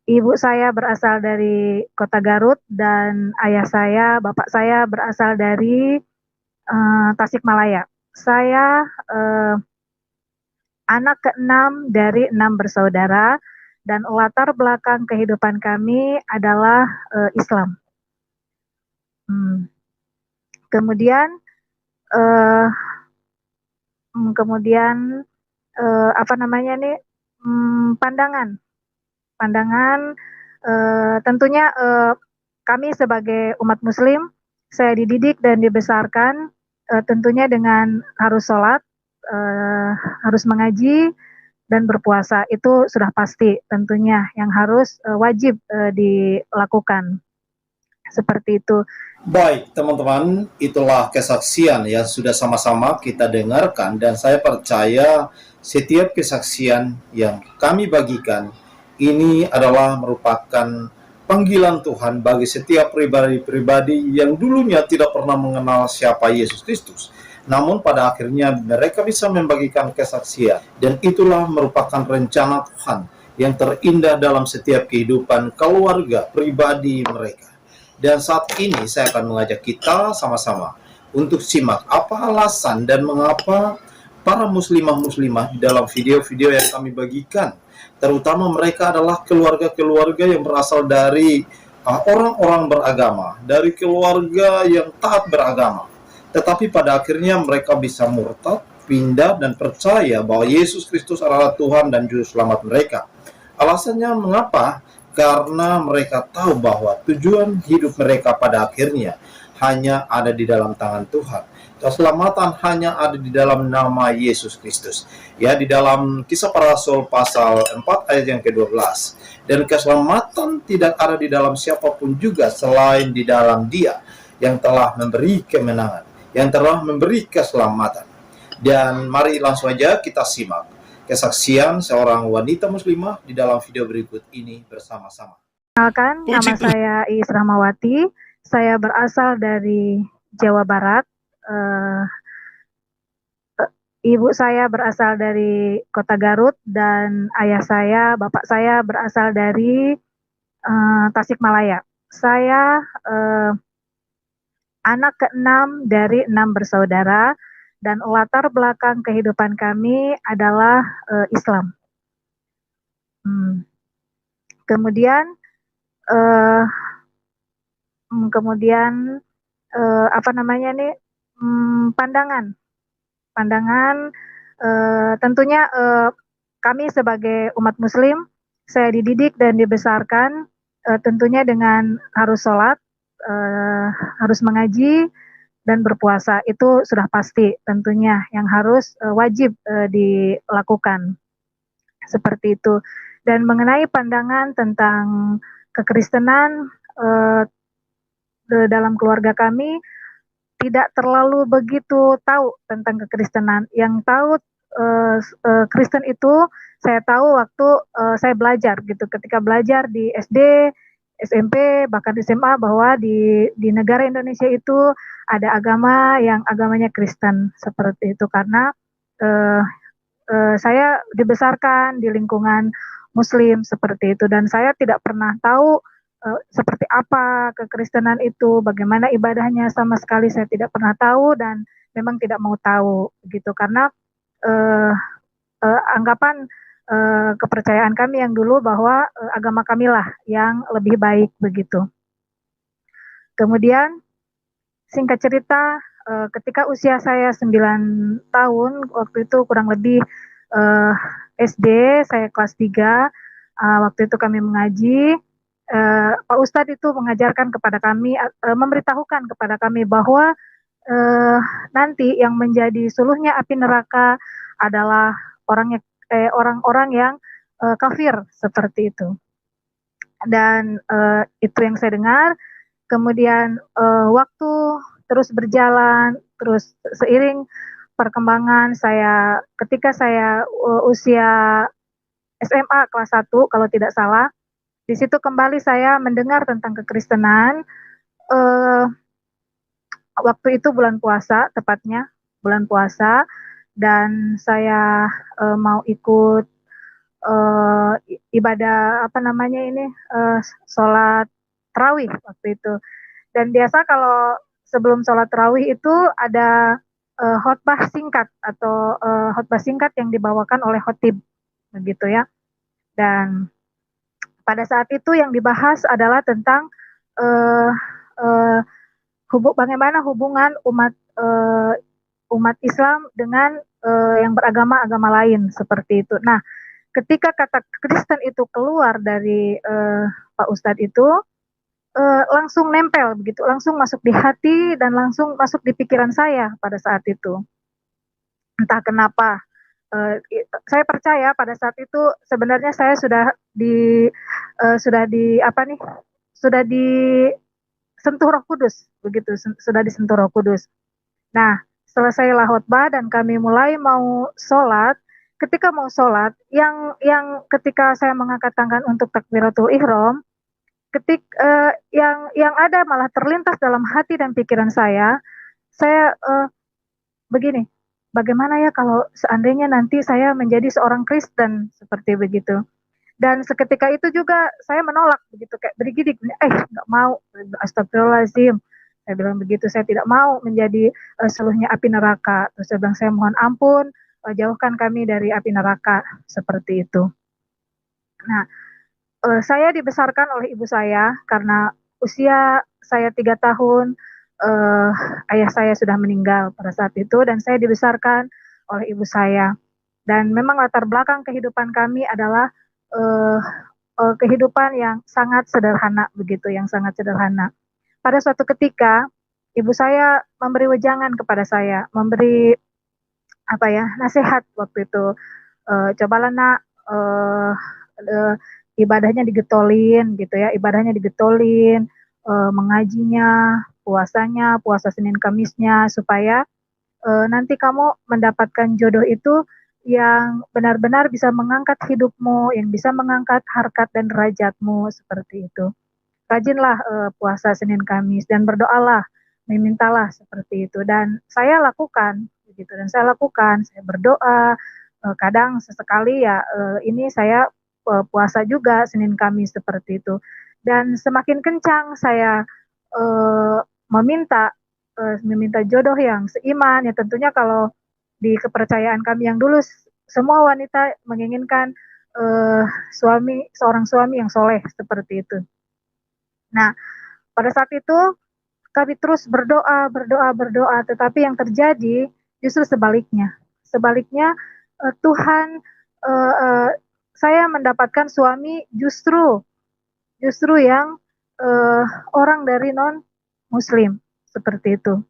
Ibu saya berasal dari kota Garut dan ayah saya, bapak saya berasal dari Tasikmalaya. Saya anak keenam dari 6 bersaudara dan latar belakang kehidupan kami adalah Islam. Hmm. Kemudian eh, kemudian apa namanya nih, pandangan pandangan tentunya kami sebagai umat Muslim, saya dididik dan dibesarkan tentunya dengan harus sholat, eh, harus mengaji dan berpuasa. Itu sudah pasti tentunya yang harus wajib dilakukan seperti itu. Baik, teman-teman, itulah kesaksian yang sudah sama-sama kita dengarkan dan saya percaya setiap kesaksian yang kami bagikan ini adalah merupakan panggilan Tuhan bagi setiap pribadi-pribadi yang dulunya tidak pernah mengenal siapa Yesus Kristus. Namun pada akhirnya mereka bisa membagikan kesaksian dan itulah merupakan rencana Tuhan yang terindah dalam setiap kehidupan keluarga pribadi mereka. Dan saat ini saya akan mengajak kita sama-sama untuk simak apa alasan dan mengapa para muslimah-muslimah di dalam video-video yang kami bagikan, terutama mereka adalah keluarga-keluarga yang berasal dari orang-orang beragama, dari keluarga yang taat beragama. Tetapi pada akhirnya mereka bisa murtad, pindah dan percaya bahwa Yesus Kristus adalah Tuhan dan Juru Selamat mereka. Alasannya mengapa? Karena mereka tahu bahwa tujuan hidup mereka pada akhirnya hanya ada di dalam tangan Tuhan. Keselamatan hanya ada di dalam nama Yesus Kristus. Ya, di dalam Kisah Para Rasul pasal 4 ayat yang ke-12. Dan keselamatan tidak ada di dalam siapapun juga selain di dalam Dia yang telah memberi kemenangan, yang telah memberi keselamatan. Dan mari langsung saja kita simak kesaksian seorang wanita muslimah di dalam video berikut ini bersama-sama. Kenalkan, nama saya Iis Rahmawati. Saya berasal dari Jawa Barat. Ibu saya berasal dari kota Garut dan ayah saya, bapak saya berasal dari Tasikmalaya. Saya anak keenam dari 6 bersaudara dan latar belakang kehidupan kami adalah Islam. Kemudian uh, kemudian apa namanya nih, pandangan tentunya kami sebagai umat Muslim, saya dididik dan dibesarkan tentunya dengan harus sholat, harus mengaji dan berpuasa. Itu sudah pasti tentunya yang harus wajib dilakukan seperti itu. Dan mengenai pandangan tentang kekristenan dalam keluarga kami tidak terlalu begitu tahu tentang kekristenan. Yang tahu Kristen itu saya tahu waktu saya belajar gitu. Ketika belajar di SD, SMP, bahkan SMA, bahwa di negara Indonesia itu ada agama yang agamanya Kristen seperti itu. Karena saya dibesarkan di lingkungan Muslim seperti itu, dan saya tidak pernah tahu seperti apa kekristenan itu, bagaimana ibadahnya, sama sekali saya tidak pernah tahu dan memang tidak mau tahu gitu, karena anggapan kepercayaan kami yang dulu bahwa agama kamilah yang lebih baik begitu. Kemudian singkat cerita, ketika usia saya 9 tahun, waktu itu kurang lebih SD, saya kelas 3, waktu itu kami mengaji, Pak Ustadz itu mengajarkan kepada kami, memberitahukan kepada kami bahwa nanti yang menjadi suluhnya api neraka adalah orang-orang yang kafir seperti itu. Dan itu yang saya dengar. Kemudian waktu terus berjalan, terus seiring perkembangan saya, ketika saya usia SMA kelas 1 kalau tidak salah, di situ kembali saya mendengar tentang kekristenan. Waktu itu bulan puasa, tepatnya bulan puasa, dan saya mau ikut ibadah apa namanya ini sholat tarawih waktu itu. Dan biasa kalau sebelum sholat tarawih itu ada khotbah singkat atau khotbah singkat yang dibawakan oleh khotib begitu ya. Dan pada saat itu yang dibahas adalah tentang uh, uh, bagaimana hubungan umat Islam dengan yang beragama-agama lain seperti itu. Nah, ketika kata Kristen itu keluar dari Pak Ustadz itu langsung nempel begitu, langsung masuk di hati dan langsung masuk di pikiran saya pada saat itu. Entah kenapa, saya percaya pada saat itu sebenarnya saya sudah di apa nih, sudah disentuh Roh Kudus begitu, sudah disentuh Roh Kudus. Nah, selesailah khotbah dan kami mulai mau sholat. Ketika mau sholat, yang ketika saya mengangkat tangan untuk takbiratul ihram, yang ada malah terlintas dalam hati dan pikiran saya begini, bagaimana ya kalau seandainya nanti saya menjadi seorang Kristen seperti begitu. Dan seketika itu juga saya menolak begitu kayak bergidik, nggak mau, astagfirullahaladzim. Saya bilang begitu, saya tidak mau menjadi seluruhnya api neraka. Terus saya bilang saya mohon ampun, jauhkan kami dari api neraka seperti itu. Nah, saya dibesarkan oleh ibu saya karena usia saya 3 tahun, ayah saya sudah meninggal pada saat itu dan saya dibesarkan oleh ibu saya. Dan memang latar belakang kehidupan kami adalah kehidupan yang sangat sederhana begitu, yang sangat sederhana. Pada suatu ketika, ibu saya memberi wejangan kepada saya, memberi apa ya, nasihat waktu itu. Cobalah nak, ibadahnya digetolin gitu ya, ibadahnya digetolin, mengajinya, puasanya, puasa Senin Kamisnya, supaya nanti kamu mendapatkan jodoh itu yang benar-benar bisa mengangkat hidupmu, yang bisa mengangkat harkat dan derajatmu seperti itu. Rajinlah puasa Senin Kamis dan berdoalah, memintalah seperti itu. Dan saya lakukan, begitu. Dan saya lakukan, saya berdoa. Kadang sesekali ya, ini saya puasa juga Senin Kamis seperti itu. Dan semakin kencang saya meminta meminta jodoh yang seiman, ya tentunya kalau di kepercayaan kami yang dulu semua wanita menginginkan seorang suami yang soleh seperti itu. Nah, pada saat itu kami terus berdoa, berdoa, berdoa, tetapi yang terjadi justru sebaliknya. Sebaliknya Tuhan saya mendapatkan suami justru yang orang dari non Muslim seperti itu.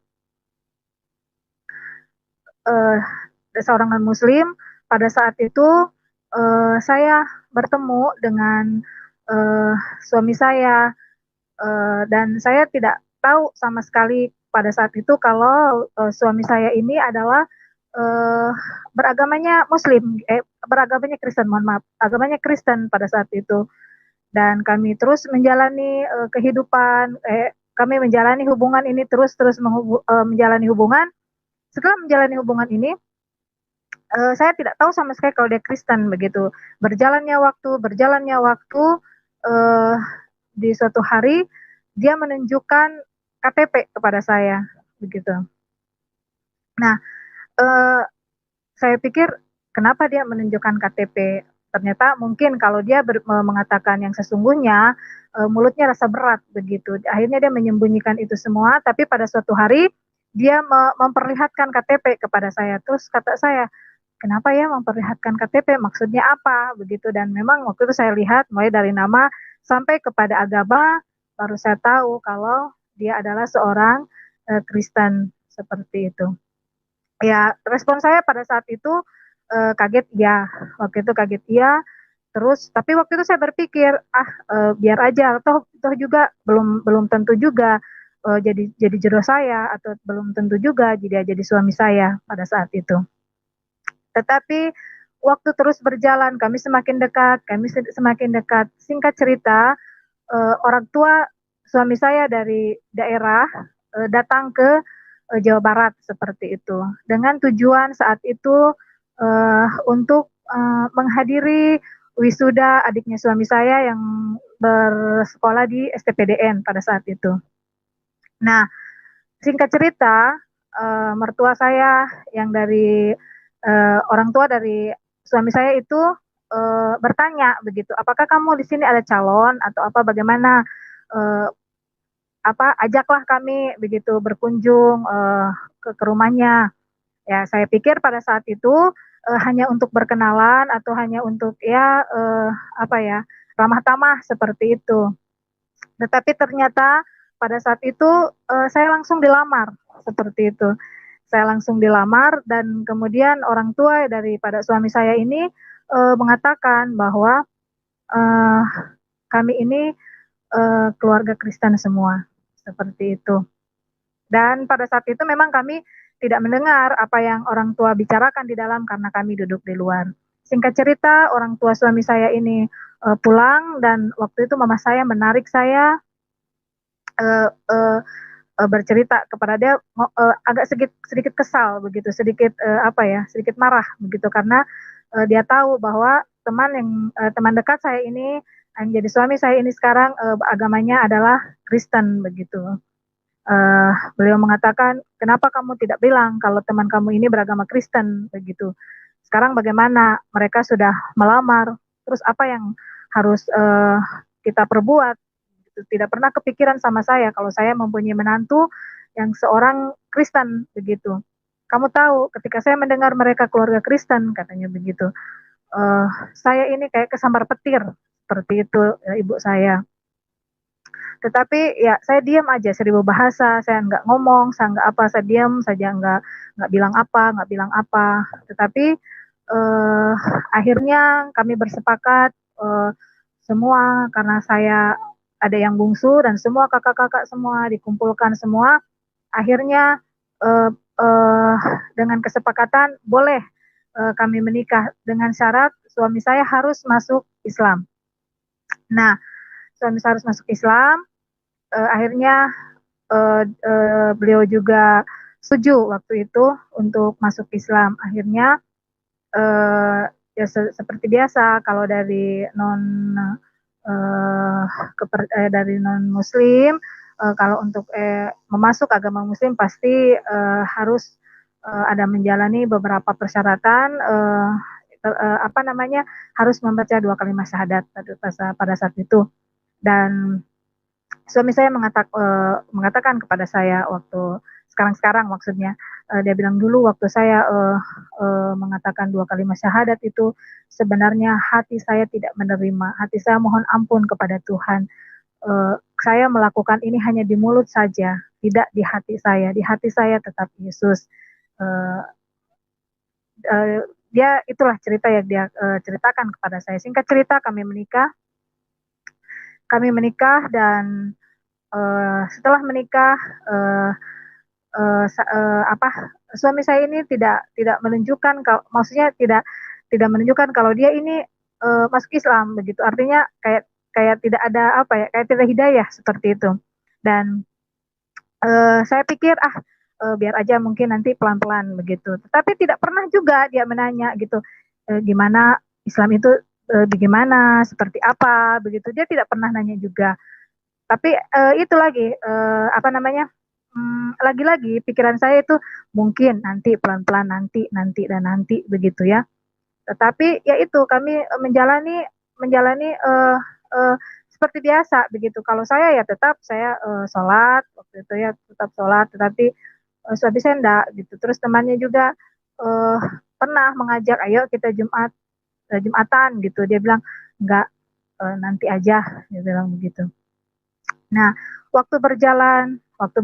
Seorang non Muslim pada saat itu saya bertemu dengan suami saya dan saya tidak tahu sama sekali pada saat itu kalau suami saya ini adalah beragamanya Muslim, beragamanya Kristen, mohon maaf, agamanya Kristen pada saat itu. Dan kami terus menjalani kehidupan, kami menjalani hubungan ini terus menjalani hubungan. Setelah menjalani hubungan ini, saya tidak tahu sama sekali kalau dia Kristen begitu. Berjalannya waktu, di suatu hari dia menunjukkan KTP kepada saya begitu. Nah, saya pikir kenapa dia menunjukkan KTP? Ternyata mungkin kalau dia mengatakan yang sesungguhnya, mulutnya rasa berat begitu. Akhirnya dia menyembunyikan itu semua, tapi pada suatu hari dia memperlihatkan KTP kepada saya. Terus kata saya, kenapa ya memperlihatkan KTP? Maksudnya apa? Begitu. Dan memang waktu itu saya lihat mulai dari nama sampai kepada agama, baru saya tahu kalau dia adalah seorang Kristen seperti itu. Ya, respon saya pada saat itu kaget ya. Waktu itu kaget ya. Terus, tapi waktu itu saya berpikir, biar aja, toh juga belum tentu juga jadi jodoh saya, atau belum tentu juga jadi suami saya pada saat itu. Tetapi waktu terus berjalan, kami semakin dekat. Singkat cerita, orang tua suami saya dari daerah datang ke Jawa Barat seperti itu, dengan tujuan saat itu untuk menghadiri wisuda adiknya suami saya yang bersekolah di STPDN pada saat itu. Nah, singkat cerita, mertua saya yang dari orang tua dari suami saya itu bertanya begitu, apakah kamu di sini ada calon atau apa bagaimana? Eh, Ajaklah kami begitu berkunjung ke rumahnya. Ya, saya pikir pada saat itu hanya untuk berkenalan atau hanya untuk ya apa ya ramah tamah seperti itu. Tetapi ternyata pada saat itu saya langsung dilamar seperti itu. Saya langsung dilamar dan kemudian orang tua daripada suami saya ini mengatakan bahwa eh, kami ini keluarga Kristen semua seperti itu. Dan pada saat itu memang kami tidak mendengar apa yang orang tua bicarakan di dalam karena kami duduk di luar. Singkat cerita, orang tua suami saya ini pulang dan waktu itu mama saya menarik saya uh, uh, bercerita kepada dia agak sedikit kesal begitu, sedikit apa ya, sedikit marah begitu karena dia tahu bahwa teman dekat saya ini yang jadi suami saya ini sekarang agamanya adalah Kristen begitu. Beliau mengatakan, kenapa kamu tidak bilang kalau teman kamu ini beragama Kristen begitu? Sekarang bagaimana? Mereka sudah melamar, terus apa yang harus kita perbuat? Tidak pernah kepikiran sama saya kalau saya mempunyai menantu yang seorang Kristen begitu. Kamu tahu, ketika saya mendengar mereka keluarga Kristen, katanya begitu, saya ini kayak kesambar petir seperti itu, ya, ibu saya. Tetapi ya saya diam aja, seribu bahasa, saya nggak ngomong, saya nggak apa, saya diam saja, nggak bilang apa, nggak bilang apa. Tetapi eh, akhirnya kami bersepakat semua karena saya ada yang bungsu dan semua kakak-kakak semua dikumpulkan semua. Akhirnya eh, eh, dengan kesepakatan boleh kami menikah dengan syarat suami saya harus masuk Islam. Nah, suami saya harus masuk Islam. Akhirnya beliau juga setuju waktu itu untuk masuk Islam. Akhirnya ya seperti biasa kalau dari uh, dari non Muslim kalau untuk memasuk agama Muslim pasti harus ada menjalani beberapa persyaratan apa namanya harus membaca 2 kalimat syahadat pada saat itu dan suami saya mengatakan kepada saya waktu sekarang maksudnya dia bilang dulu waktu saya mengatakan 2 kalimat syahadat itu sebenarnya hati saya tidak menerima, hati saya mohon ampun kepada Tuhan. Saya melakukan ini hanya di mulut saja, tidak di hati saya. Di hati saya tetap Yesus. Uh, dia itulah cerita yang dia ceritakan kepada saya. Singkat cerita kami menikah dan setelah menikah apa suami saya ini tidak menunjukkan maksudnya tidak menunjukkan kalau dia ini masuk Islam begitu, artinya kayak kayak tidak ada apa ya, kayak tidak hidayah seperti itu. Dan saya pikir biar aja mungkin nanti pelan-pelan begitu, tetapi tidak pernah juga dia menanya gitu gimana Islam itu bagaimana seperti apa begitu, dia tidak pernah nanya juga. Tapi itu lagi apa namanya? Lagi-lagi pikiran saya itu mungkin nanti pelan-pelan nanti begitu ya. Tetapi ya itu kami menjalani uh, seperti biasa begitu. Kalau saya ya tetap saya sholat waktu itu ya tetap sholat, tetapi suami saya enggak gitu. Terus temannya juga uh, pernah mengajak ayo kita Jumatan gitu. Dia bilang enggak, nanti aja, dia bilang begitu. Nah, waktu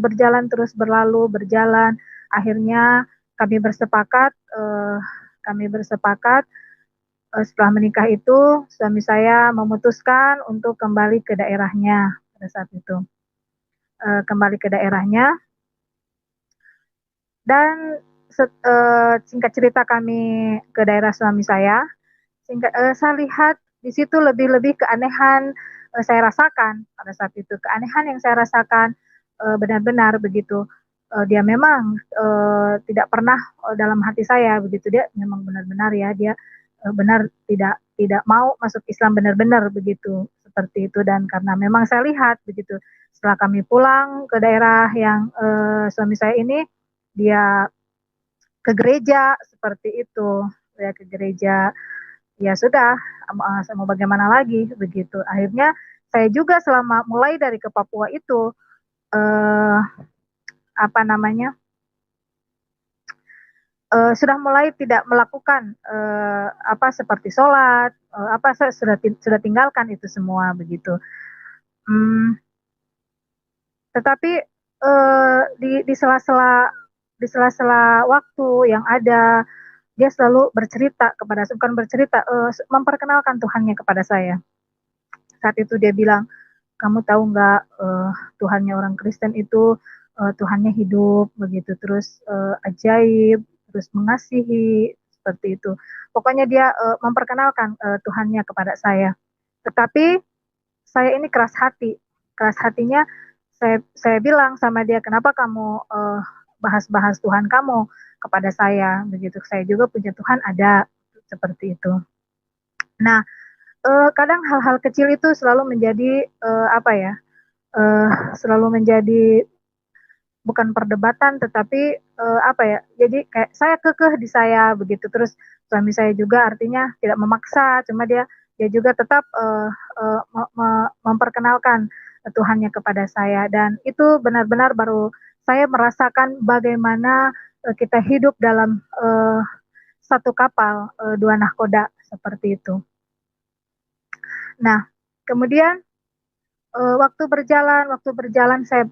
berjalan terus berjalan, akhirnya kami bersepakat, setelah menikah itu suami saya memutuskan untuk kembali ke daerahnya pada saat itu, kembali ke daerahnya dan singkat cerita kami ke daerah suami saya, saya lihat di situ lebih-lebih keanehan saya rasakan pada saat itu. Keanehan yang saya rasakan benar-benar begitu. Dia memang tidak pernah dalam hati saya begitu, dia memang benar-benar ya dia benar tidak tidak mau masuk Islam benar-benar begitu, seperti itu. Dan karena memang saya lihat begitu, setelah kami pulang ke daerah yang suami saya ini, dia ke gereja seperti itu, ya ke gereja, ya sudah, mau bagaimana lagi begitu. Akhirnya saya juga selama mulai dari ke Papua itu eh, apa namanya sudah mulai tidak melakukan apa seperti sholat, apa saya sudah tinggalkan itu semua begitu. Hmm, tetapi di sela-sela waktu yang ada, dia selalu bercerita kepada, bukan bercerita, memperkenalkan Tuhannya kepada saya. Saat itu dia bilang, kamu tahu nggak, Tuhannya orang Kristen itu Tuhannya hidup begitu, terus ajaib, terus mengasihi, seperti itu. Pokoknya dia memperkenalkan Tuhannya kepada saya. Tetapi saya ini keras hatinya. Saya bilang sama dia, kenapa kamu bahas-bahas Tuhan kamu kepada saya begitu? Saya juga punya Tuhan ada, seperti itu. Nah, kadang hal-hal kecil itu selalu menjadi apa ya? Selalu menjadi bukan perdebatan, tetapi apa ya? Jadi kayak saya kekeh di saya begitu. Terus suami saya juga artinya tidak memaksa, cuma dia juga tetap memperkenalkan Tuhannya kepada saya, dan itu benar-benar baru saya merasakan bagaimana kita hidup dalam satu kapal dua nahkoda, seperti itu. Nah, kemudian waktu berjalan saya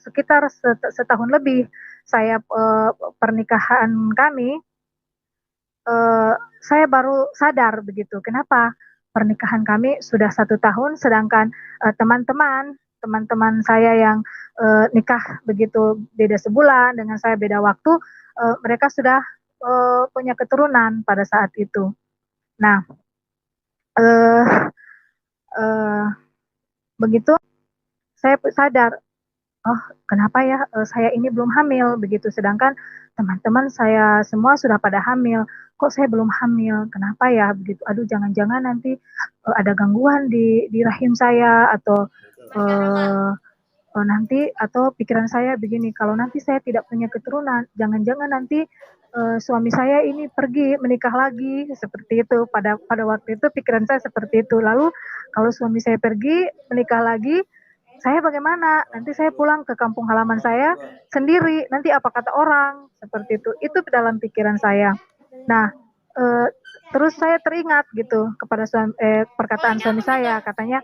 sekitar setahun lebih saya pernikahan kami, saya baru sadar begitu, kenapa pernikahan kami sudah 1 tahun, sedangkan teman-teman saya yang nikah begitu beda sebulan dengan saya beda waktu, mereka sudah punya keturunan pada saat itu. Nah, eh, eh, begitu saya sadar, oh kenapa ya saya ini belum hamil begitu, sedangkan teman-teman saya semua sudah pada hamil, kok saya belum hamil, kenapa ya begitu, aduh jangan-jangan nanti ada gangguan di rahim saya, atau uh, nanti, atau pikiran saya begini, kalau nanti saya tidak punya keturunan, jangan-jangan nanti suami saya ini pergi menikah lagi, seperti itu. Pada waktu itu pikiran saya seperti itu. Lalu kalau suami saya pergi menikah lagi, saya bagaimana? Nanti saya pulang ke kampung halaman saya sendiri, nanti apa kata orang, seperti itu. Itu dalam pikiran saya. Nah, terus saya teringat gitu kepada perkataan suami saya, katanya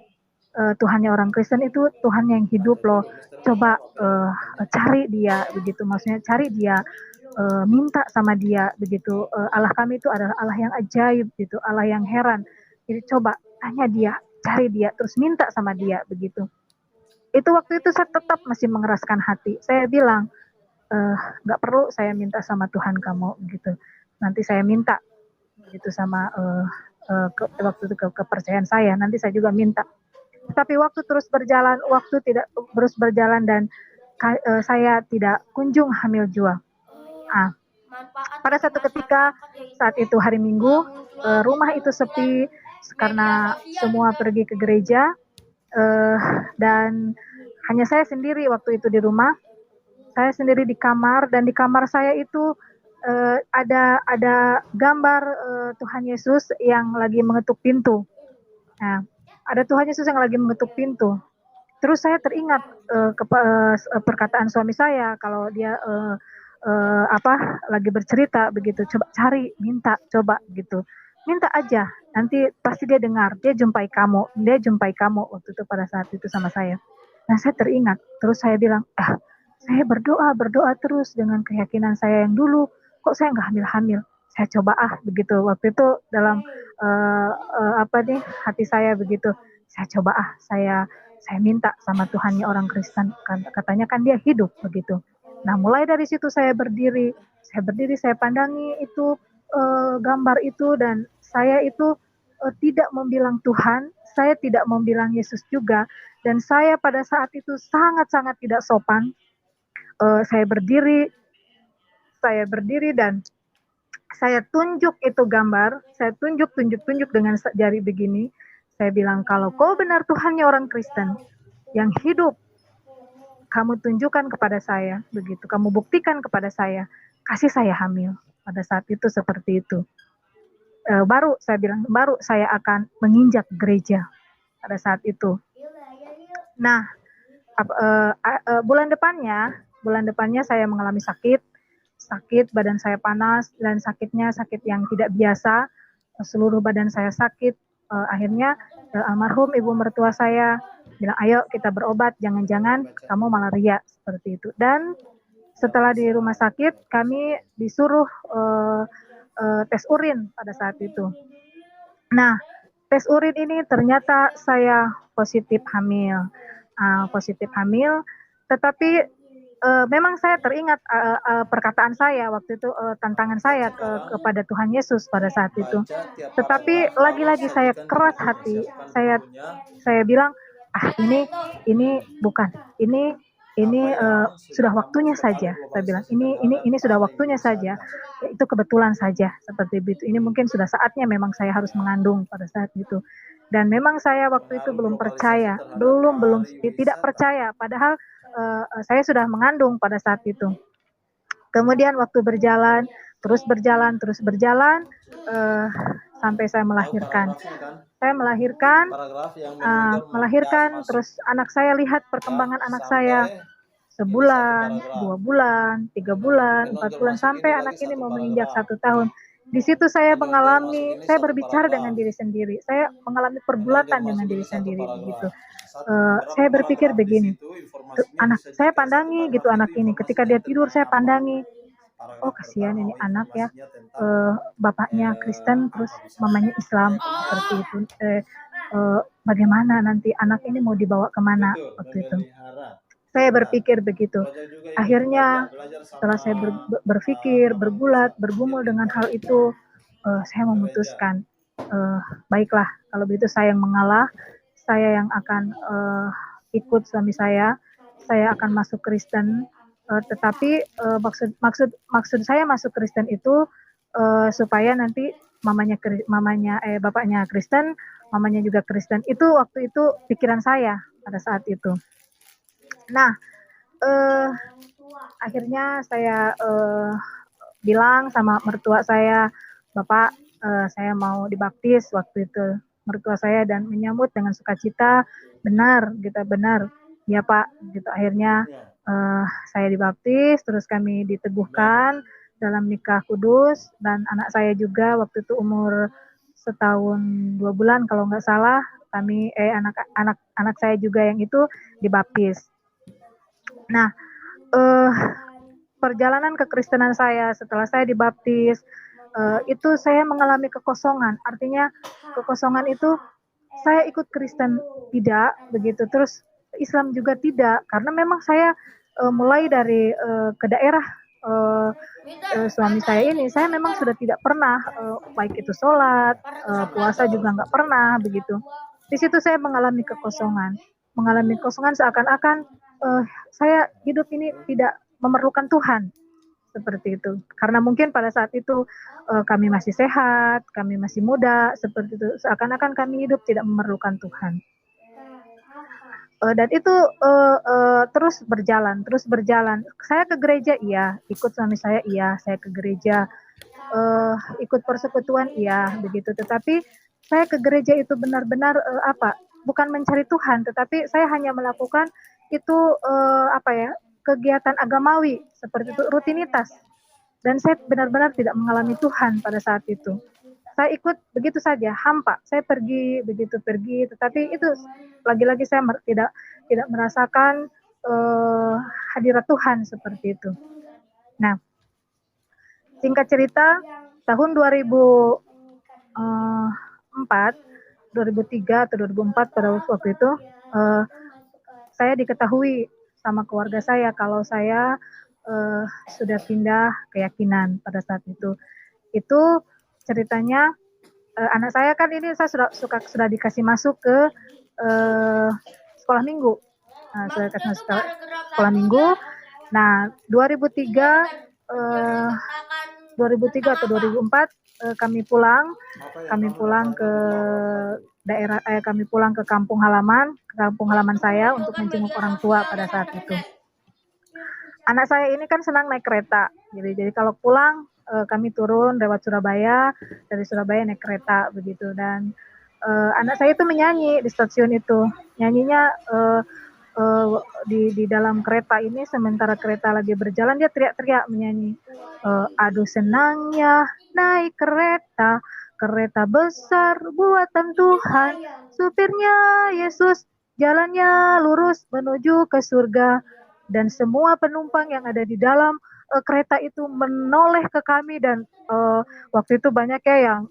Tuhannya orang Kristen itu Tuhan yang hidup loh. Coba cari dia begitu, maksudnya cari dia, minta sama dia begitu. Allah kami itu adalah Allah yang ajaib gitu, Allah yang heran. Jadi coba tanya dia, cari dia, terus minta sama dia begitu. Itu waktu itu saya tetap masih mengeraskan hati. Saya bilang, nggak perlu saya minta sama Tuhan kamu gitu. Nanti saya minta gitu sama waktu itu kepercayaan saya. Nanti saya juga minta. Tapi waktu terus berjalan, waktu tidak terus berjalan, dan saya tidak kunjung hamil jua. Ah, pada satu ketika saat itu hari Minggu, rumah itu sepi karena semua pergi ke gereja. Dan hanya saya sendiri waktu itu di rumah. Saya sendiri di kamar, dan di kamar saya itu ada gambar Tuhan Yesus yang lagi mengetuk pintu. Nah, ada Tuhan Yesus yang lagi mengetuk pintu. Terus saya teringat perkataan suami saya, kalau dia lagi bercerita begitu, coba cari, minta, coba gitu, minta aja, nanti pasti dia dengar, dia jumpai kamu waktu itu pada saat itu sama saya. Nah, saya teringat, terus saya bilang, saya berdoa terus dengan keyakinan saya yang dulu, kok saya nggak hamil-hamil, saya coba begitu. Waktu itu dalam hati saya begitu, saya coba saya minta sama Tuhannya orang Kristen, katanya kan dia hidup begitu. Nah, mulai dari situ saya berdiri, saya pandangi itu gambar itu, dan saya itu tidak membilang Tuhan, saya tidak membilang Yesus juga, dan saya pada saat itu sangat-sangat tidak sopan. Saya berdiri dan Saya tunjuk itu gambar, saya tunjuk dengan jari begini. Saya bilang, kalau kau benar Tuhannya orang Kristen yang hidup, kamu tunjukkan kepada saya, begitu. Kamu buktikan kepada saya, kasih saya hamil. Pada saat itu seperti itu. Baru saya bilang, baru saya akan menginjak gereja pada saat itu. Nah, bulan depannya saya mengalami sakit, badan saya panas, dan sakitnya sakit yang tidak biasa, seluruh badan saya sakit. Akhirnya almarhum ibu mertua saya bilang, ayo kita berobat, jangan-jangan kamu malaria, seperti itu. Dan setelah di rumah sakit, kami disuruh tes urin pada saat itu. Nah, tes urin ini ternyata saya positif hamil. Tetapi memang saya teringat perkataan saya waktu itu, tantangan saya kepada Tuhan Yesus pada saat itu. Tetapi lagi-lagi saya keras hati, saya bilang, ini bukan, ini sudah waktunya saja. Saya bilang, ini sudah waktunya saja. Itu kebetulan saja seperti itu. Ini mungkin sudah saatnya memang saya harus mengandung pada saat itu. Dan memang saya waktu itu belum percaya, tidak percaya. Padahal saya sudah mengandung pada saat itu. Kemudian waktu berjalan, terus berjalan, sampai saya melahirkan. Saya melahirkan, terus anak saya, lihat perkembangan anak saya. Sebulan, 2 bulan, 3 bulan, 4 bulan, sampai anak ini mau menginjak 1 tahun. Di situ saya berbicara dengan diri sendiri. Saya mengalami pergulatan dengan diri sendiri begitu. Saya berpikir begini, anak saya pandangi gitu anak ini. Ketika dia tidur saya pandangi, oh kasihan ini anak ya, bapaknya Kristen terus mamanya Islam seperti itu. Bagaimana nanti anak ini mau dibawa kemana waktu itu? Saya berpikir begitu. Akhirnya setelah saya berpikir, bergumul dengan hal itu, saya memutuskan, baiklah kalau begitu saya yang mengalah, saya yang akan ikut suami saya akan masuk Kristen. Tetapi maksud saya masuk Kristen itu supaya nanti bapaknya Kristen, mamanya juga Kristen. Itu waktu itu pikiran saya pada saat itu. Nah, akhirnya saya bilang sama mertua saya, Bapak, saya mau dibaptis waktu itu. Mertua saya dan menyambut dengan sukacita, benar, ya Pak. Gitu. Akhirnya saya dibaptis, terus kami diteguhkan dalam nikah kudus, dan anak saya juga waktu itu umur 1 tahun 2 bulan kalau nggak salah, anak saya juga yang itu dibaptis. Nah, perjalanan kekristenan saya setelah saya dibaptis, itu saya mengalami kekosongan. Artinya kekosongan itu saya ikut Kristen tidak begitu, terus Islam juga tidak, karena memang saya mulai dari ke daerah suami saya ini, saya memang sudah tidak pernah baik itu sholat, puasa juga nggak pernah begitu. Di situ saya mengalami kekosongan seakan-akan saya hidup ini tidak memerlukan Tuhan, seperti itu. Karena mungkin pada saat itu kami masih sehat, kami masih muda, seperti itu. Seakan-akan kami hidup tidak memerlukan Tuhan. Dan itu terus berjalan. Saya ke gereja, iya. Ikut suami saya, iya. Saya ke gereja. Ikut persekutuan, iya. Begitu. Tetapi saya ke gereja itu benar-benar bukan mencari Tuhan, tetapi saya hanya melakukan itu kegiatan agamawi seperti itu, rutinitas. Dan saya benar-benar tidak mengalami Tuhan pada saat itu. Saya ikut begitu saja, hampa. Saya pergi, tetapi itu lagi-lagi saya tidak merasakan hadirat Tuhan seperti itu. Nah, singkat cerita, tahun 2003 atau 2004 pada waktu itu, saya diketahui sama keluarga saya kalau saya sudah pindah keyakinan pada saat itu. Itu ceritanya, anak saya kan ini saya sudah dikasih masuk ke sekolah minggu. Saya kasih masuk sekolah minggu. Nah, 2003 2003 atau 2004 kami pulang ke kami pulang ke kampung halaman saya untuk menjenguk orang tua pada saat itu. Anak saya ini kan senang naik kereta, jadi kalau pulang kami turun lewat Surabaya, dari Surabaya naik kereta begitu, dan anak saya itu menyanyi di stasiun itu, nyanyinya di dalam kereta ini, sementara kereta lagi berjalan dia teriak-teriak menyanyi, aduh senangnya naik kereta, kereta besar buatan Tuhan, supirnya Yesus, jalannya lurus menuju ke surga, dan semua penumpang yang ada di dalam kereta itu menoleh ke kami, dan waktu itu banyak ya yang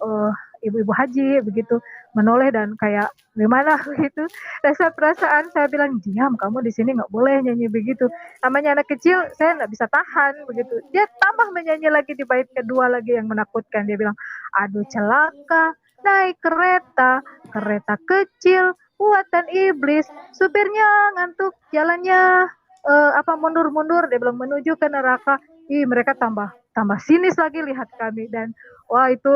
ibu-ibu haji begitu menoleh dan kayak gimana begitu. Rasa perasaan saya bilang, diam kamu di sini nggak boleh nyanyi begitu. Namanya anak kecil, saya nggak bisa tahan begitu. Dia tambah menyanyi lagi di bait kedua lagi yang menakutkan. Dia bilang, aduh celaka naik kereta, kereta kecil buatan iblis, supirnya ngantuk, jalannya mundur-mundur, dia bilang menuju ke neraka. Mereka tambah sinis lagi lihat kami, dan wah itu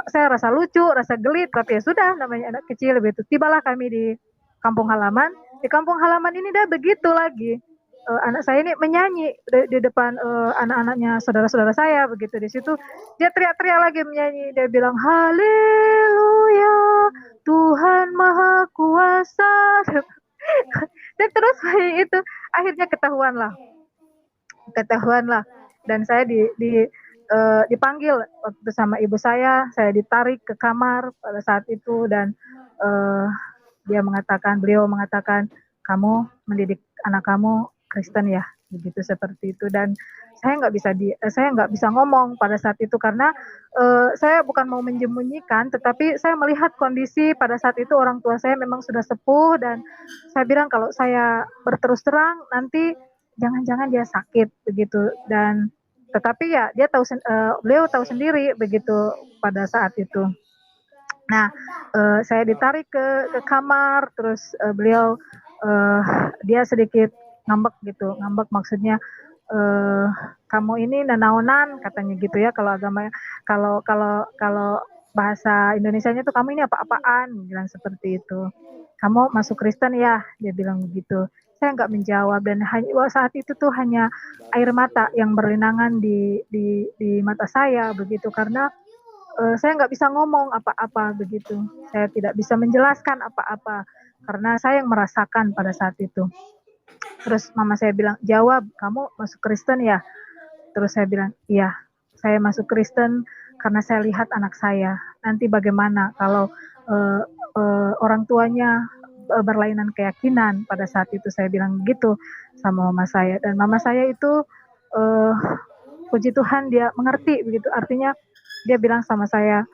saya rasa lucu, rasa gelit, tapi ya sudah, namanya anak kecil begitu. Tibalah kami di kampung halaman. Di kampung halaman ini dah begitu lagi. Anak saya ini menyanyi di depan anak-anaknya saudara-saudara saya begitu. Di situ dia teriak-teriak lagi menyanyi. Dia bilang haleluya, Tuhan Maha Kuasa. Dan terus itu akhirnya ketahuan lah, dan saya dipanggil waktu itu sama ibu saya ditarik ke kamar pada saat itu, dan beliau mengatakan, kamu mendidik anak kamu Kristen ya, begitu, seperti itu. Dan saya nggak bisa ngomong pada saat itu karena saya bukan mau menyembunyikan, tetapi saya melihat kondisi pada saat itu orang tua saya memang sudah sepuh, dan saya bilang kalau saya berterus terang nanti jangan-jangan dia sakit begitu. Dan tetapi ya beliau tahu sendiri begitu pada saat itu. Nah, saya ditarik ke kamar, terus beliau dia sedikit ngambek maksudnya kamu ini nanaonan katanya gitu ya, kalau agama, kalau bahasa Indonesianya tuh kamu ini apa-apaan, bilang seperti itu. Kamu masuk Kristen ya, dia bilang begitu. Saya nggak menjawab, dan saat itu tuh hanya air mata yang berlinangan di mata saya begitu, karena saya nggak bisa ngomong apa-apa begitu. Saya tidak bisa menjelaskan apa-apa karena saya yang merasakan pada saat itu. Terus mama saya bilang, jawab, kamu masuk Kristen ya? Terus saya bilang, iya, saya masuk Kristen karena saya lihat anak saya. Nanti bagaimana kalau orang tuanya berlainan keyakinan? Pada saat itu saya bilang begitu sama mama saya, dan mama saya itu puji Tuhan dia mengerti begitu. Artinya dia bilang sama saya,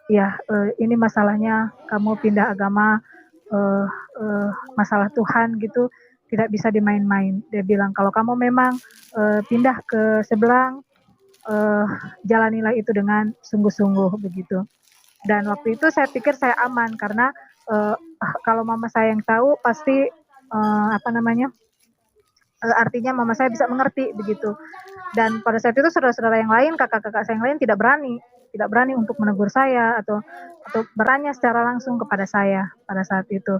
ya ini masalahnya kamu pindah agama, masalah Tuhan gitu, tidak bisa dimain-main. Dia bilang kalau kamu memang pindah ke seberang, jalanilah itu dengan sungguh-sungguh begitu. Dan waktu itu saya pikir saya aman karena kalau mama saya yang tahu pasti artinya mama saya bisa mengerti begitu. Dan pada saat itu saudara-saudara yang lain, kakak-kakak saya yang lain tidak berani untuk menegur saya atau bertanya secara langsung kepada saya pada saat itu.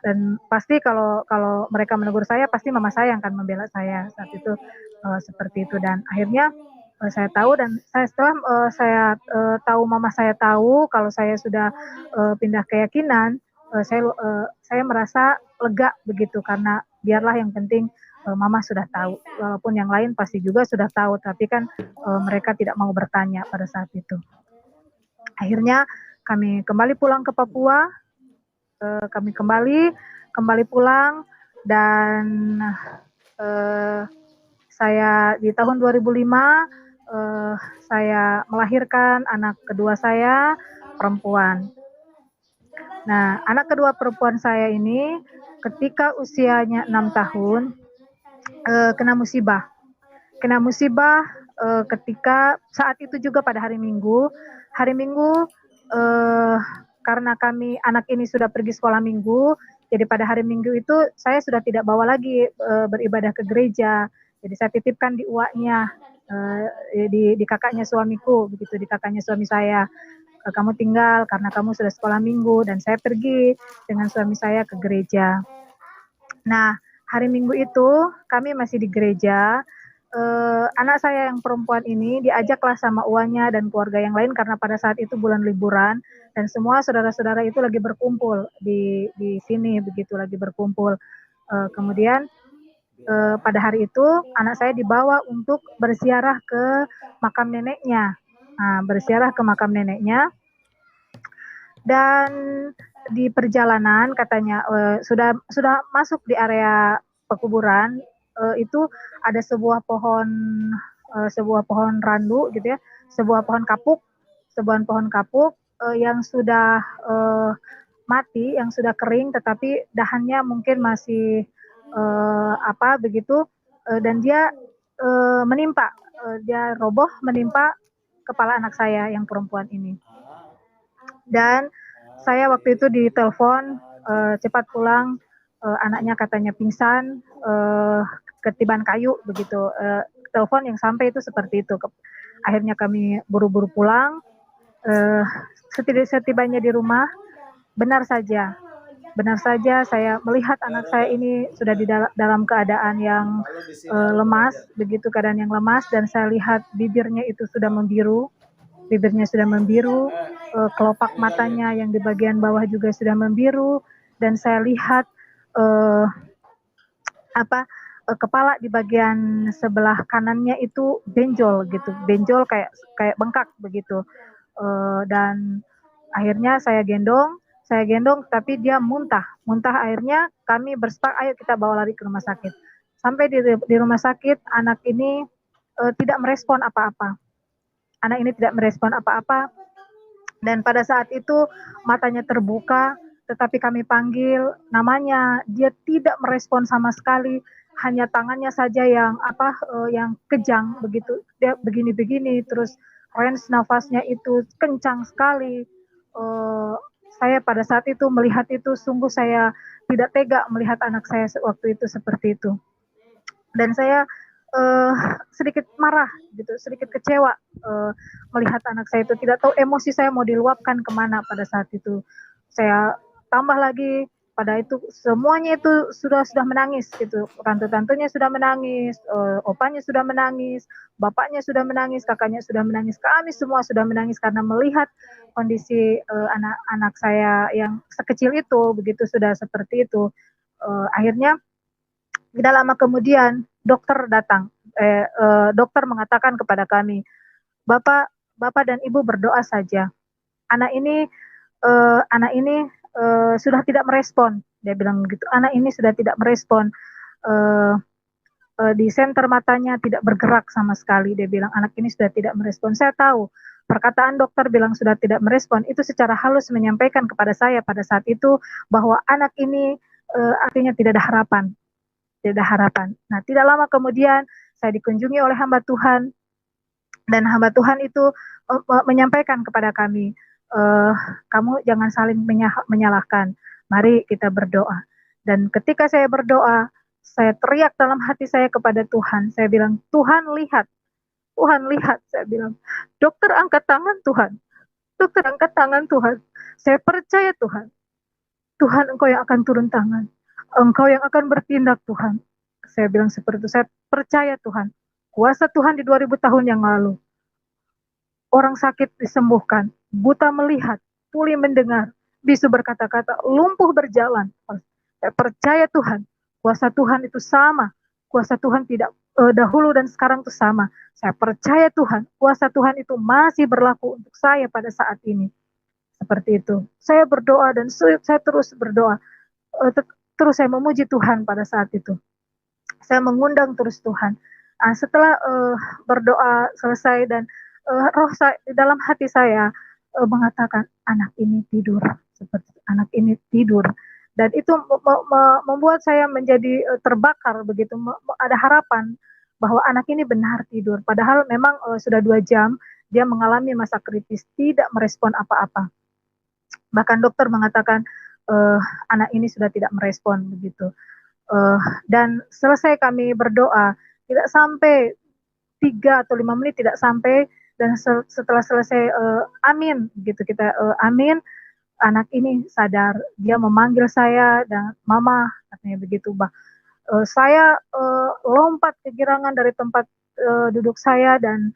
Dan pasti kalau mereka menegur saya, pasti mama saya yang akan membela saya saat itu, seperti itu. Dan akhirnya saya tahu, dan setelah saya tahu, mama saya tahu kalau saya sudah pindah keyakinan, saya merasa lega begitu, karena biarlah yang penting mama sudah tahu, walaupun yang lain pasti juga sudah tahu, tapi kan mereka tidak mau bertanya pada saat itu. Akhirnya kami kembali pulang ke Papua, kami kembali pulang, dan saya di tahun 2005 saya melahirkan anak kedua saya perempuan. Nah, anak kedua perempuan saya ini ketika usianya 6 tahun kena musibah ketika saat itu juga pada hari Minggu karena kami anak ini sudah pergi sekolah Minggu, jadi pada hari Minggu itu saya sudah tidak bawa lagi beribadah ke gereja, jadi saya titipkan di uaknya di kakaknya suamiku begitu, di kakaknya suami saya. Kamu tinggal karena kamu sudah sekolah minggu, dan saya pergi dengan suami saya ke gereja. Nah, hari Minggu itu kami masih di gereja. Anak saya yang perempuan ini diajaklah sama uannya dan keluarga yang lain karena pada saat itu bulan liburan dan semua saudara-saudara itu lagi berkumpul di sini begitu, lagi berkumpul. Kemudian pada hari itu anak saya dibawa untuk berziarah ke makam neneknya. Nah, berziarah ke makam neneknya, dan di perjalanan katanya sudah masuk di area pekuburan, itu ada sebuah pohon randu gitu ya, sebuah pohon kapuk yang sudah mati, yang sudah kering, tetapi dahannya mungkin masih begitu, dan dia menimpa, dia roboh menimpa kepala anak saya yang perempuan ini. Dan saya waktu itu ditelepon, cepat pulang, anaknya katanya pingsan, ketiban kayu begitu. Telepon yang sampai itu seperti itu. Akhirnya kami buru-buru pulang. Setibanya di rumah, benar saja saya melihat anak saya ini sudah di dalam keadaan yang lemas, begitu, keadaan yang lemas, dan saya lihat bibirnya sudah membiru, kelopak matanya yang di bagian bawah juga sudah membiru, dan saya lihat kepala di bagian sebelah kanannya itu benjol kayak bengkak begitu. Dan akhirnya saya gendong, tapi dia muntah. Akhirnya kami bersepakat, ayo kita bawa lari ke rumah sakit. Sampai di rumah sakit, anak ini tidak merespon apa-apa. Dan pada saat itu matanya terbuka, tetapi kami panggil namanya, dia tidak merespon sama sekali, hanya tangannya saja yang kejang begitu, dia begini-begini, terus range nafasnya itu kencang sekali. Saya pada saat itu melihat itu, sungguh saya tidak tega melihat anak saya waktu itu seperti itu, dan saya sedikit marah gitu, sedikit kecewa melihat anak saya itu. Tidak tahu emosi saya mau diluapkan kemana pada saat itu. Saya tambah lagi pada itu semuanya itu sudah menangis gitu, tante-tantenya sudah menangis, opanya sudah menangis, bapaknya sudah menangis, kakaknya sudah menangis, kami semua sudah menangis karena melihat kondisi anak-anak saya yang sekecil itu begitu sudah seperti itu. Akhirnya tidak lama kemudian dokter datang. Dokter mengatakan kepada kami, Bapak dan Ibu berdoa saja. Anak ini sudah tidak merespon. Dia bilang begitu. Anak ini sudah tidak merespon. Di senter matanya tidak bergerak sama sekali. Dia bilang anak ini sudah tidak merespon. Saya tahu perkataan dokter bilang sudah tidak merespon itu secara halus menyampaikan kepada saya pada saat itu bahwa anak ini artinya tidak ada harapan. Nah, tidak lama kemudian saya dikunjungi oleh hamba Tuhan, dan hamba Tuhan itu menyampaikan kepada kami, kamu jangan saling menyalahkan, mari kita berdoa. Dan ketika saya berdoa, saya teriak dalam hati saya kepada Tuhan, saya bilang, Tuhan lihat, saya bilang, dokter angkat tangan Tuhan, saya percaya Tuhan, Engkau yang akan turun tangan, Engkau yang akan bertindak Tuhan. Saya bilang seperti itu, saya percaya Tuhan, kuasa Tuhan di 2000 tahun yang lalu. Orang sakit disembuhkan, buta melihat, tuli mendengar, bisu berkata-kata, lumpuh berjalan. Saya percaya Tuhan, kuasa Tuhan itu sama, kuasa Tuhan tidak dahulu dan sekarang itu sama. Saya percaya Tuhan, kuasa Tuhan itu masih berlaku untuk saya pada saat ini. Seperti itu. Saya berdoa dan saya terus berdoa. Terus saya memuji Tuhan pada saat itu. Saya mengundang terus Tuhan. Setelah berdoa selesai dan roh saya, dalam hati saya mengatakan anak ini tidur, seperti anak ini tidur, dan itu membuat saya menjadi terbakar begitu. Ada harapan bahwa anak ini benar tidur. Padahal memang sudah 2 jam dia mengalami masa kritis, tidak merespon apa-apa. Bahkan dokter mengatakan anak ini sudah tidak merespon begitu. Dan selesai kami berdoa, tidak sampai 3 atau 5 menit tidak sampai, dan setelah selesai amin gitu, kita amin, anak ini sadar, dia memanggil saya dan mama, katanya begitu. Saya lompat kegirangan dari tempat duduk saya, dan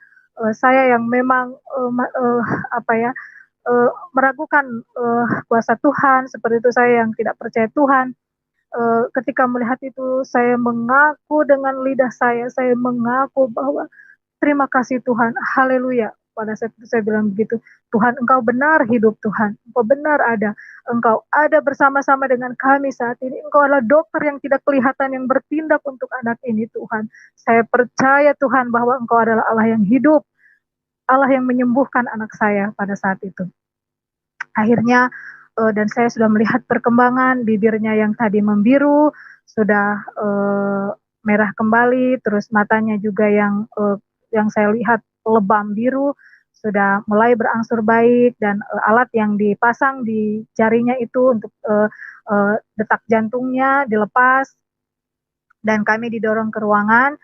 saya yang memang apa ya, meragukan kuasa Tuhan, seperti itu, saya yang tidak percaya Tuhan. Ketika melihat itu, saya mengaku dengan lidah saya mengaku bahwa terima kasih Tuhan, haleluya. Pada saat itu saya bilang begitu, Tuhan Engkau benar hidup, Tuhan, Engkau benar ada, Engkau ada bersama-sama dengan kami saat ini, Engkau adalah dokter yang tidak kelihatan yang bertindak untuk anak ini, Tuhan. Saya percaya Tuhan bahwa Engkau adalah Allah yang hidup, Allah yang menyembuhkan anak saya pada saat itu. Akhirnya dan saya sudah melihat perkembangan, bibirnya yang tadi membiru sudah merah kembali, terus matanya juga yang saya lihat lebam biru sudah mulai berangsur baik, dan alat yang dipasang di jarinya itu untuk detak jantungnya dilepas, dan kami didorong ke ruangan.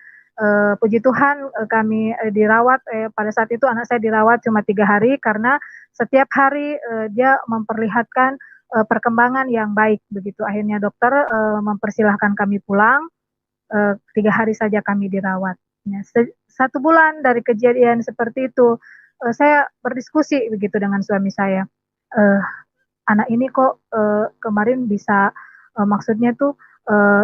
Puji Tuhan kami dirawat, pada saat itu anak saya dirawat cuma 3 hari, karena setiap hari dia memperlihatkan perkembangan yang baik begitu. Akhirnya dokter mempersilahkan kami pulang, 3 hari saja kami dirawat. Ya, 1 bulan dari kejadian seperti itu, saya berdiskusi begitu dengan suami saya. Anak ini kok kemarin bisa, maksudnya tuh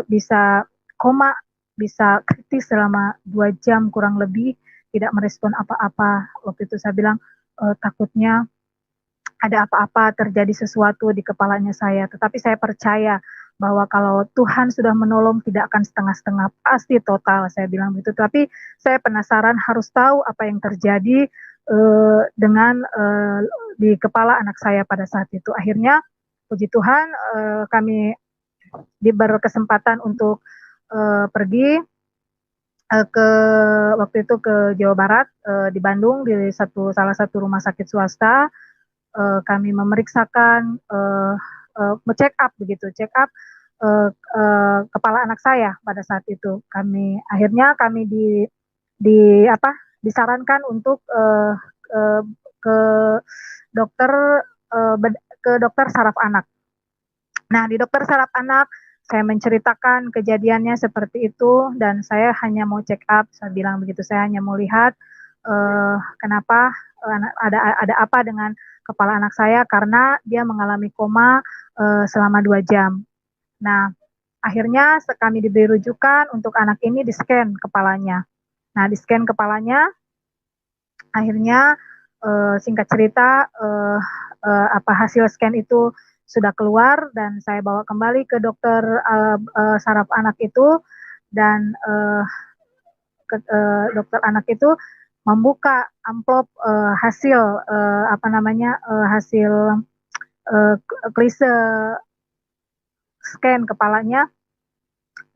bisa koma, bisa kritis selama 2 jam kurang lebih, tidak merespon apa-apa. Waktu itu saya bilang, takutnya ada apa-apa, terjadi sesuatu di kepalanya saya. Tetapi saya percaya bahwa kalau Tuhan sudah menolong tidak akan setengah-setengah, pasti total, saya bilang begitu. Tapi saya penasaran, harus tahu apa yang terjadi dengan di kepala anak saya pada saat itu. Akhirnya, puji Tuhan, kami diberi kesempatan untuk pergi ke waktu itu ke Jawa Barat, di Bandung, di salah satu rumah sakit swasta. Kami memeriksakan, check up begitu, check up kepala anak saya pada saat itu. Akhirnya kami disarankan untuk ke dokter ke dokter saraf anak. Nah, di dokter saraf anak saya menceritakan kejadiannya seperti itu, dan saya hanya mau check up, saya bilang begitu, saya hanya mau lihat kenapa ada apa dengan kepala anak saya, karena dia mengalami koma selama 2 jam. Nah, akhirnya kami diberi rujukan untuk anak ini di-scan kepalanya. Nah, di-scan kepalanya, akhirnya singkat cerita hasil scan itu sudah keluar, dan saya bawa kembali ke dokter saraf anak itu, dan dokter anak itu membuka amplop hasil hasil klise scan kepalanya,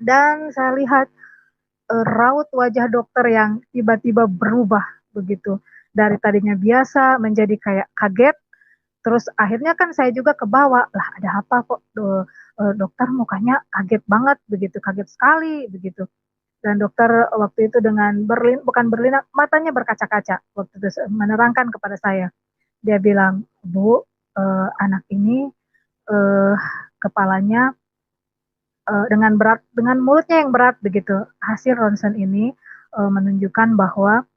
dan saya lihat raut wajah dokter yang tiba-tiba berubah begitu, dari tadinya biasa menjadi kayak kaget. Terus akhirnya kan saya juga kebawa, lah ada apa kok dokter mukanya kaget banget begitu, kaget sekali begitu. Dan dokter waktu itu dengan bukan berlinang, matanya berkaca-kaca waktu itu menerangkan kepada saya. Dia bilang, Bu, anak ini kepalanya dengan mulutnya yang berat begitu. Hasil ronsen ini menunjukkan bahwa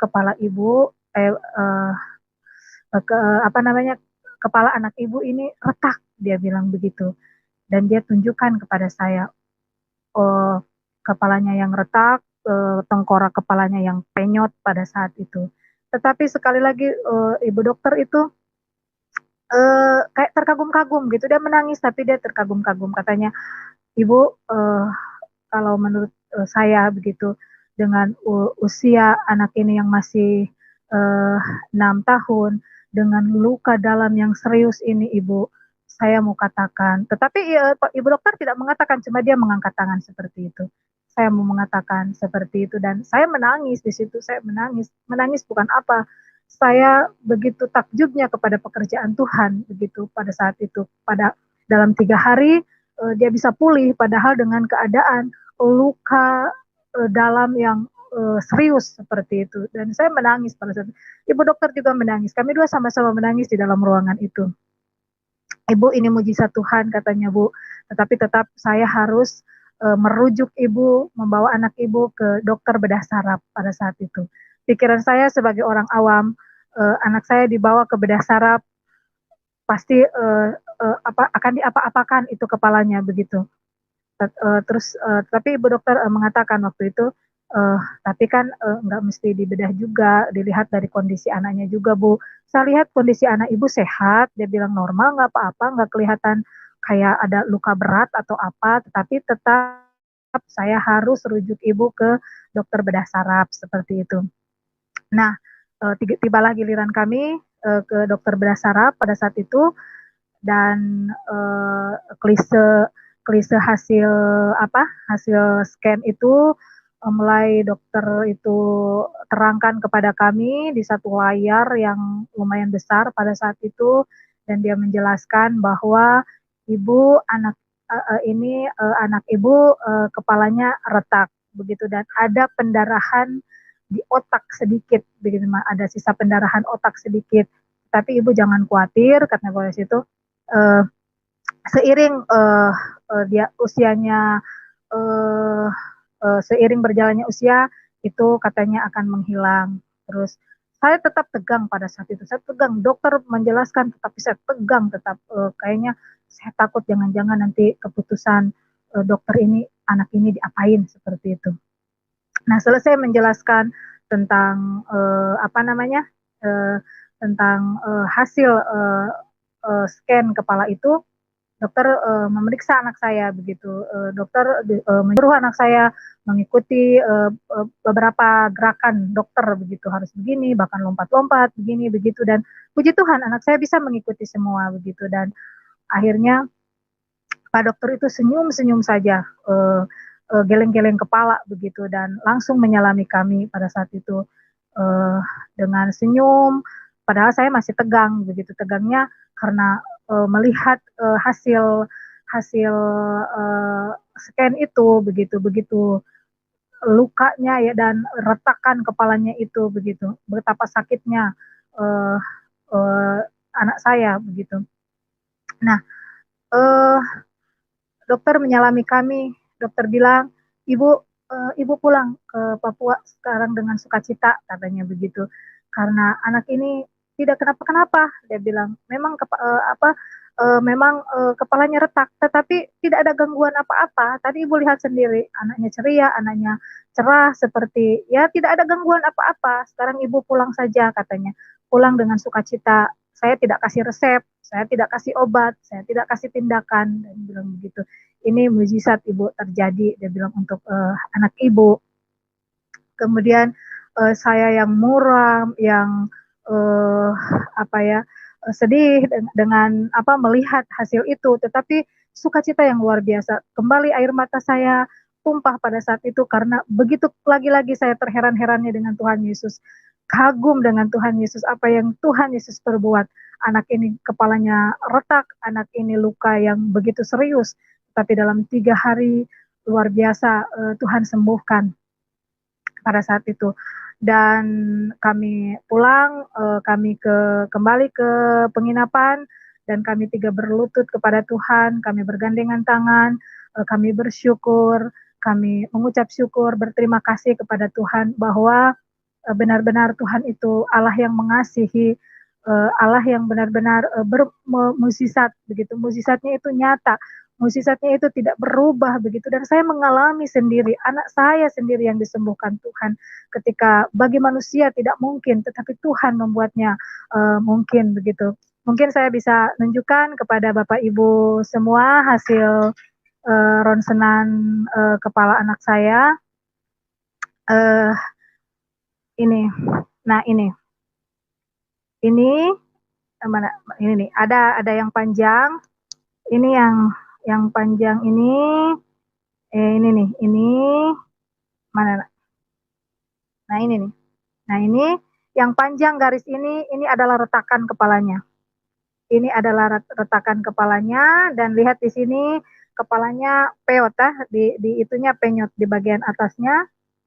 kepala ibu kepala anak ibu ini retak, dia bilang begitu. Dan dia tunjukkan kepada saya kepalanya yang retak, tengkorak kepalanya yang penyot pada saat itu. Tetapi sekali lagi ibu dokter itu kayak terkagum-kagum gitu, dia menangis tapi dia terkagum-kagum, katanya, Ibu, kalau menurut saya begitu, dengan usia anak ini yang masih 6 tahun, dengan luka dalam yang serius ini, Ibu, saya mau katakan, tetapi ibu dokter tidak mengatakan, cuma dia mengangkat tangan seperti itu. Saya mau mengatakan seperti itu, dan saya menangis di situ, saya menangis bukan apa, saya begitu takjubnya kepada pekerjaan Tuhan begitu pada saat itu. Dalam 3 hari dia bisa pulih, padahal dengan keadaan luka dalam yang serius seperti itu. Dan saya menangis pada saat itu. Ibu dokter juga menangis. Kami dua sama-sama menangis di dalam ruangan itu. Ibu, ini mujizat Tuhan katanya Bu, tetapi tetap saya harus merujuk ibu, membawa anak ibu ke dokter bedah saraf pada saat itu. Pikiran saya sebagai orang awam, anak saya dibawa ke bedah saraf, pasti akan diapa-apakan itu kepalanya begitu. Terus tapi ibu dokter mengatakan waktu itu, tapi kan nggak mesti dibedah juga, dilihat dari kondisi anaknya juga Bu. Saya lihat kondisi anak ibu sehat, dia bilang normal, nggak apa-apa, nggak kelihatan kayak ada luka berat atau apa, tetapi tetap saya harus rujuk ibu ke dokter bedah saraf seperti itu. Nah, tibalah giliran kami ke dokter bedah saraf pada saat itu, dan klise hasil hasil scan itu mulai dokter itu terangkan kepada kami di satu layar yang lumayan besar pada saat itu, dan dia menjelaskan bahwa anak ibu kepalanya retak begitu, dan ada pendarahan di otak sedikit begitu, ada sisa pendarahan otak sedikit, tapi ibu jangan khawatir katanya pada situ. Seiring dia usianya seiring berjalannya usia itu katanya akan menghilang. Terus saya tetap tegang pada saat itu. Saya tegang. Dokter menjelaskan, tetapi saya tegang tetap. Kayaknya saya takut jangan-jangan nanti keputusan dokter ini, anak ini diapain seperti itu. Nah, selesai menjelaskan tentang tentang hasil scan kepala itu, dokter memeriksa anak saya begitu. Dokter menyuruh anak saya mengikuti beberapa gerakan dokter begitu, harus begini, bahkan lompat-lompat begini begitu, dan puji Tuhan anak saya bisa mengikuti semua begitu. Dan akhirnya Pak dokter itu senyum-senyum saja, geleng-geleng kepala begitu, dan langsung menyalami kami pada saat itu dengan senyum. Padahal saya masih tegang begitu, tegangnya karena melihat hasil scan itu begitu lukanya ya, dan retakan kepalanya itu begitu, betapa sakitnya uh, uh, anak saya begitu. Nah, dokter menyalami kami, dokter bilang, ibu pulang ke Papua sekarang dengan sukacita katanya begitu, karena anak ini tidak kenapa-kenapa, dia bilang. Memang kepalanya retak, tetapi tidak ada gangguan apa-apa. Tadi ibu lihat sendiri, anaknya ceria, anaknya cerah, seperti ya tidak ada gangguan apa-apa. Sekarang ibu pulang saja katanya, pulang dengan sukacita. Saya tidak kasih resep, saya tidak kasih obat, saya tidak kasih tindakan, dan bilang begitu. Ini mujizat ibu terjadi, dia bilang, untuk anak ibu. Kemudian saya yang muram, yang sedih dengan melihat hasil itu, tetapi sukacita yang luar biasa. Kembali air mata saya tumpah pada saat itu, karena begitu lagi-lagi saya terheran-herannya dengan Tuhan Yesus, kagum dengan Tuhan Yesus, apa yang Tuhan Yesus perbuat. Anak ini kepalanya retak, anak ini luka yang begitu serius, tapi dalam 3 hari luar biasa Tuhan sembuhkan pada saat itu. Dan kami pulang, kami kembali ke penginapan, dan kami 3 berlutut kepada Tuhan, kami bergandengan tangan, kami bersyukur, kami mengucap syukur, berterima kasih kepada Tuhan bahwa benar-benar Tuhan itu Allah yang mengasihi, Allah yang benar-benar bermukjizat begitu. Mukjizatnya itu nyata, mukjizatnya itu tidak berubah begitu, dan saya mengalami sendiri, anak saya sendiri yang disembuhkan Tuhan, ketika bagi manusia tidak mungkin, tetapi Tuhan membuatnya mungkin begitu. Mungkin saya bisa tunjukkan kepada Bapak Ibu semua hasil ronsenan kepala anak saya. Ini, nah ini mana? Ini nih, ada yang panjang, ini yang panjang ini, ini nih, ini mana? Nah ini nih, nah ini yang panjang garis ini adalah retakan kepalanya. Ini adalah retakan kepalanya, dan lihat di sini kepalanya peot, di itunya penyot di bagian atasnya.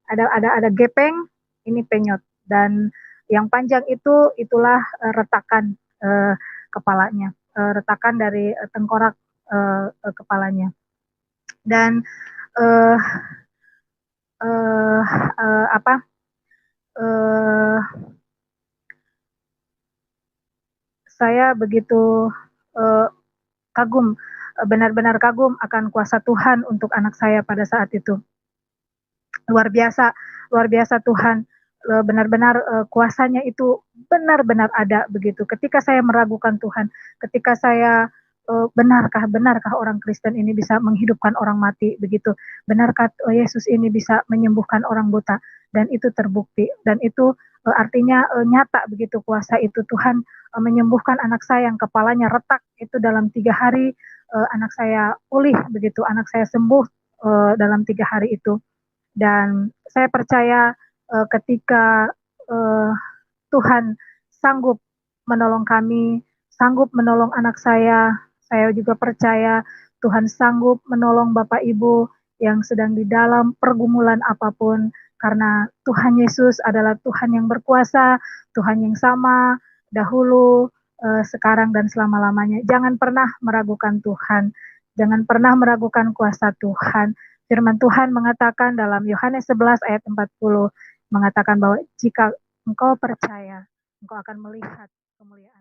ada gepeng, ini penyot, dan yang panjang itulah retakan kepalanya, retakan dari tengkorak kepalanya. Dan uh, uh, uh, apa uh, saya begitu uh, kagum, benar-benar kagum akan kuasa Tuhan untuk anak saya pada saat itu. Luar biasa Tuhan, benar-benar kuasanya itu benar-benar ada begitu. Ketika saya meragukan Tuhan, ketika saya benarkah orang Kristen ini bisa menghidupkan orang mati begitu, benarkah Yesus ini bisa menyembuhkan orang buta, dan itu terbukti, dan itu artinya nyata begitu kuasa itu. Tuhan menyembuhkan anak saya yang kepalanya retak itu dalam 3 hari, anak saya pulih begitu, anak saya sembuh dalam 3 hari itu. Dan saya percaya ketika Tuhan sanggup menolong kami, sanggup menolong anak saya juga percaya Tuhan sanggup menolong Bapak Ibu yang sedang di dalam pergumulan apapun, karena Tuhan Yesus adalah Tuhan yang berkuasa, Tuhan yang sama dahulu, sekarang dan selama-lamanya. Jangan pernah meragukan Tuhan, jangan pernah meragukan kuasa Tuhan. Firman Tuhan mengatakan dalam Yohanes 11 ayat 40, mengatakan bahwa jika engkau percaya, engkau akan melihat kemuliaan